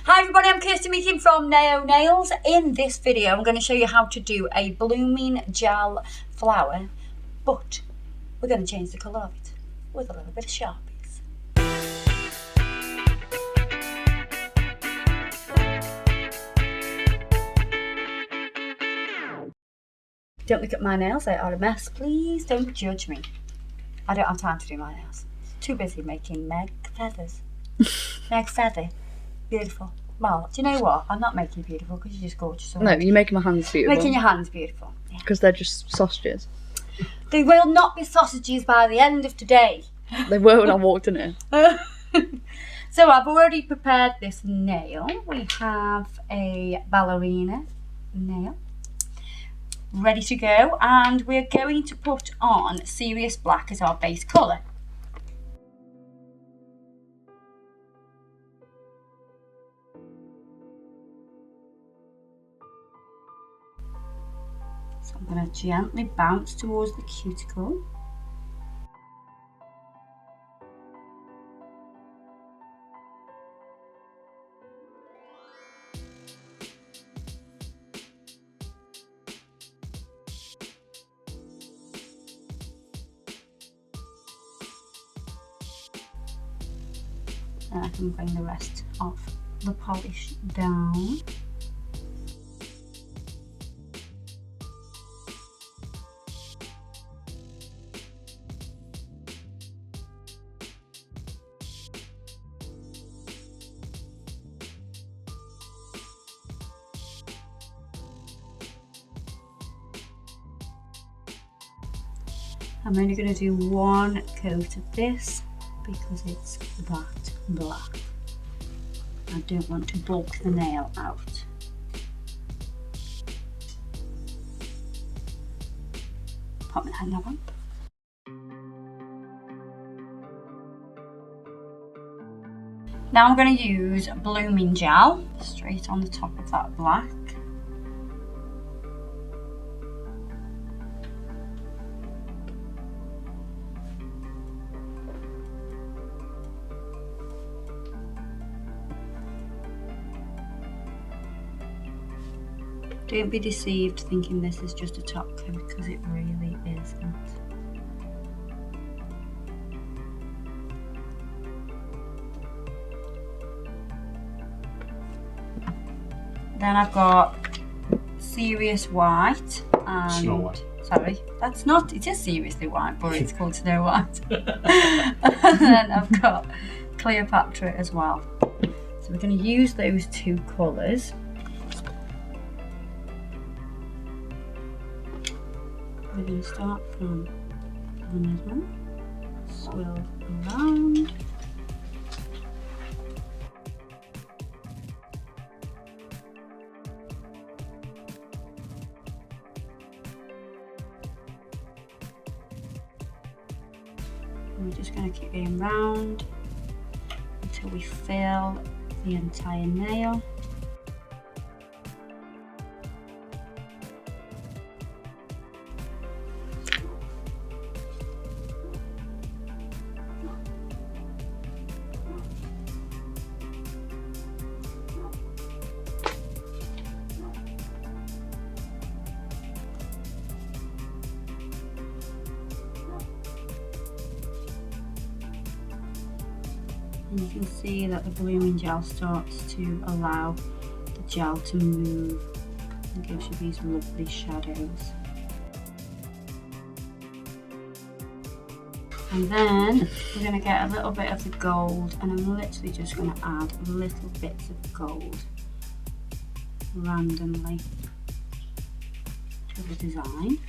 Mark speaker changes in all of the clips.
Speaker 1: Hi everybody, I'm Kirsty Meekin from Nao Nails. In this video I'm going to show you how to do a blooming gel flower, but we're going to change the colour of it with a little bit of Sharpies. Don't look at my nails, they are a mess. Please don't judge me. I don't have time to do my nails. Too busy making Meg feathers. Meg feather. Beautiful. Well, do you know what? I'm not making you beautiful because you're just gorgeous.
Speaker 2: No, you're making my hands beautiful.
Speaker 1: Making your hands beautiful.
Speaker 2: Because they're just sausages.
Speaker 1: They will not be sausages by the end of today.
Speaker 2: They were when I walked in here.
Speaker 1: So I've already prepared this nail. We have a ballerina nail ready to go, and we're going to put on Serious Black as our base colour. So I'm going to gently bounce towards the cuticle. And I can bring the rest of the polish down. I'm only going to do one coat of this because it's that black. I don't want to bulk the nail out. Pop my hand on. Now I'm going to use blooming gel straight on the top of that black. Don't be deceived thinking this is just a top coat, because it really isn't. Then I've got Serious White and...
Speaker 3: Snow White.
Speaker 1: Sorry, that's not, it is Seriously White, but it's called Snow White. And then I've got Cleopatra as well. So we're going to use those two colours. We're going to start from the middle, swirl around. And we're just going to keep going round until we fill the entire nail. And you can see that the blooming gel starts to allow the gel to move and gives you these lovely shadows. And then we're going to get a little bit of the gold, and I'm literally just going to add little bits of gold randomly to the design.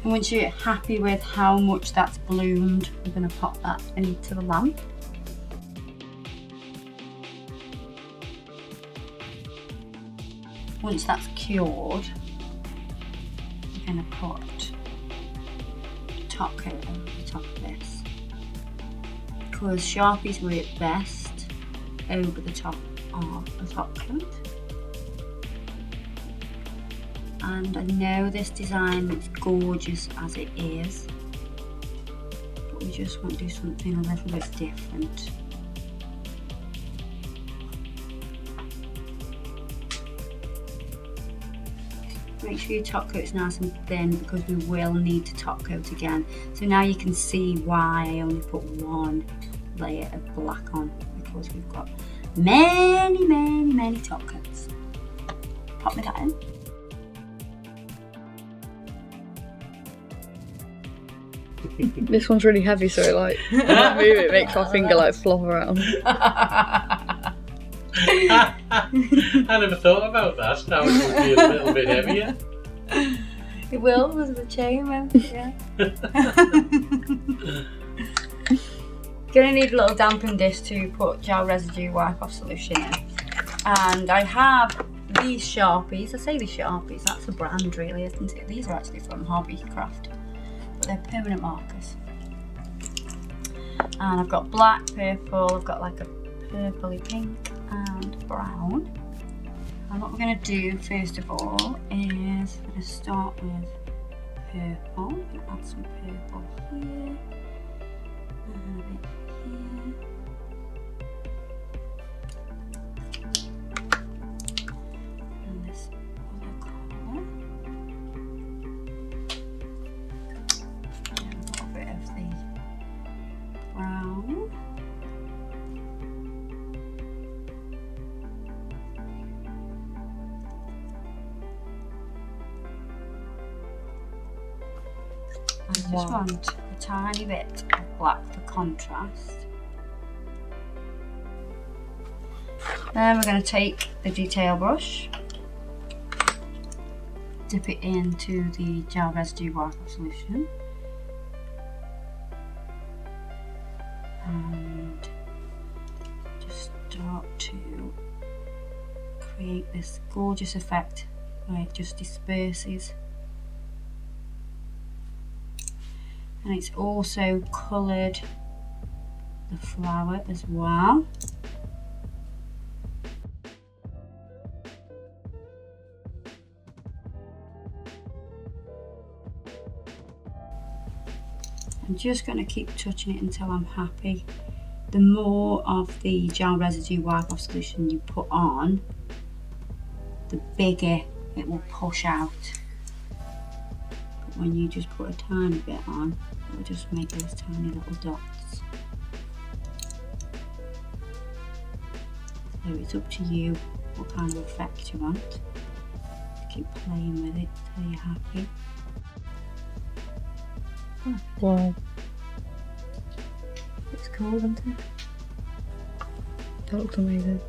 Speaker 1: And once you're happy with how much that's bloomed, we're going to pop that into the lamp. Once that's cured, we're going to put top coat over the top of this, because Sharpies work best over the top of a top coat. And I know this design looks gorgeous as it is, but we just want to do something a little bit different. Make sure your top coat's nice and thin, because we will need to top coat again. So now you can see why I only put one layer of black on, because we've got many top coats. Pop me that in.
Speaker 2: This one's really heavy, so it like when I move it makes my finger like flop around.
Speaker 3: I never thought about that. Now it would be a little bit heavier.
Speaker 1: It will, with the chain, won't it? Yeah. Gonna need a little damping dish to put gel residue wipe off solution in. And I have these Sharpies. I say these Sharpies, that's a brand really, isn't it? These are actually from Hobbycraft, but they're permanent markers. And I've got black, purple, I've got like a purpley pink and brown. And what we're going to do first of all is we're going to start with purple. I'm going to add some purple here and a bit here. And this other colour. And a little bit of the brown. I just want a tiny bit of black for contrast. Then we're going to take the detail brush, dip it into the gel residue wipe off solution, and just start to create this gorgeous effect where it just disperses. And it's also coloured the flower as well. I'm just going to keep touching it until I'm happy. The more of the gel residue wipe off solution you put on, the bigger it will push out. But when you just put a tiny bit on, it will just make those tiny little dots. So it's up to you what kind of effect you want. Keep playing with it till you're happy.
Speaker 2: Wow,
Speaker 1: It's cool, isn't it?
Speaker 2: that looks amazing.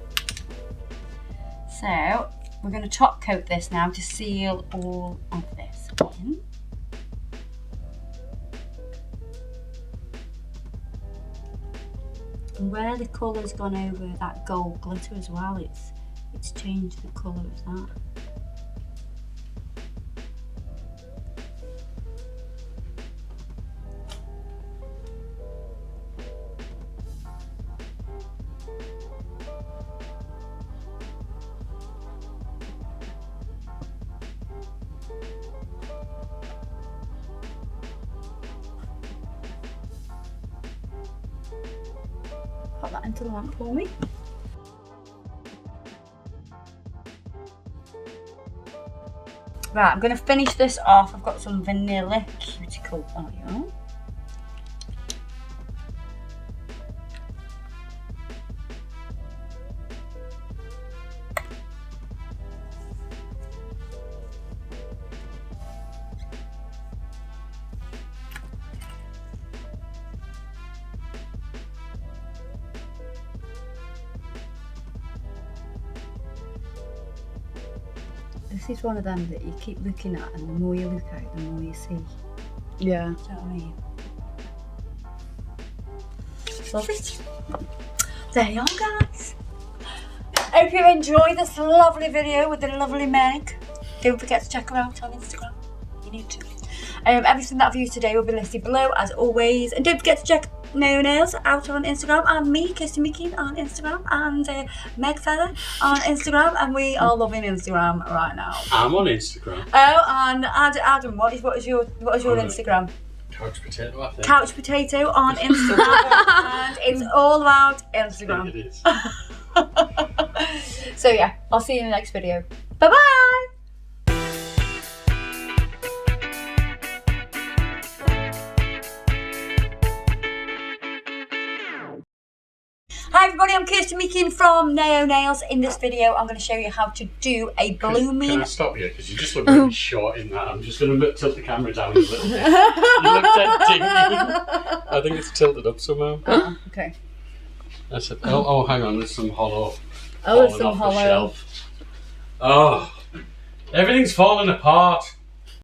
Speaker 1: So we're going to top coat this now to seal all of this in. And where the colour's gone over that gold glitter as well, it's changed the colour of that. Pop that into the lamp for me. Right, I'm going to finish this off. I've got some vanilla cuticle oil. This is one of them that you keep looking at, and the more you look at it, the more you see.
Speaker 2: Yeah.
Speaker 1: Do you know what I mean? Love it. There you are, guys. Hope you enjoyed this lovely video with the lovely Meg. Don't forget to check her out on Instagram. You need to. Everything that I've used today will be listed below as always. And don't forget to check No Nails out on Instagram, and me, Kirsty Meakin, on Instagram, and Meg Feather on Instagram. And we are loving Instagram right now.
Speaker 3: I'm on Instagram.
Speaker 1: Oh, and Adam, what is your Instagram?
Speaker 3: Couch Potato, I think.
Speaker 1: Couch Potato on Instagram. And it's all about Instagram.
Speaker 3: It is.
Speaker 1: So yeah, I'll see you in the next video. Bye bye. Hi everybody, I'm Kirsty Meakin from Neo Nails. In this video I'm going to show you how to do a blooming...
Speaker 3: Can I stop you? Because you just look really short in that. I'm just going to tilt the camera down a little bit. You look dead dingy. I think it's tilted up somehow.
Speaker 1: Oh, okay.
Speaker 3: That's it. Oh, hang on, there's some hollow.
Speaker 1: Oh, there's
Speaker 3: falling
Speaker 1: some
Speaker 3: off the
Speaker 1: hollow.
Speaker 3: shelf. Oh, everything's falling apart.